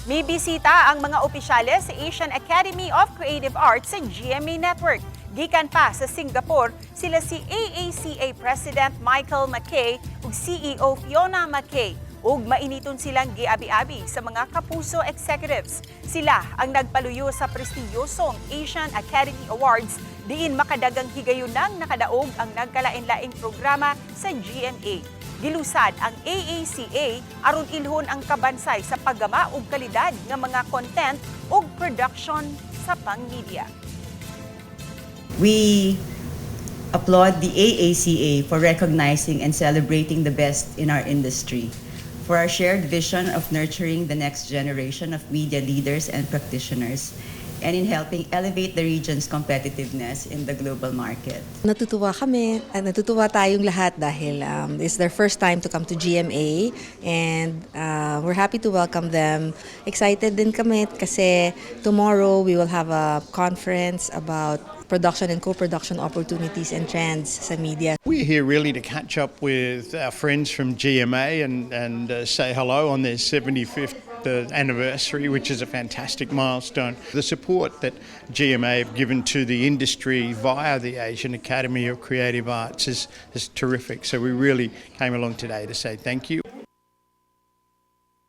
Mibisita ang mga opisyales sa Asian Academy of Creative Arts sa GMA Network. Gikan pa sa Singapore, sila si A.A.C.A President Michael Mckay ug CEO Fiona Mckay. Ug mainiton silang gi-abi-abi sa mga Kapuso Executives. Sila ang nagpaluyo sa prestiyosong Asian Academy Awards diin makadagang higayunang nakadaog ang nagkalain-laing programa sa GMA. Gilusad ang A.A.C.A aron ilhon ang kabansay sa paggama ug kalidad nga mga content ug production sa pang-media. We applaud the A.A.C.A for recognizing and celebrating the best in our industry, for our shared vision of nurturing the next generation of media leaders and practitioners, and in helping elevate the region's competitiveness in the global market. Natutuwa kami at natutuwa tayong lahat dahil it's their first time to come to GMA and we're happy to welcome them. Excited din kami kasi tomorrow we will have a conference about production and co-production opportunities and trends sa media. We're here really to catch up with our friends from GMA and say hello on their 75th anniversary, which is a fantastic milestone. The support that GMA have given to the industry via the Asian Academy of Creative Arts is terrific. So we really came along today to say thank you.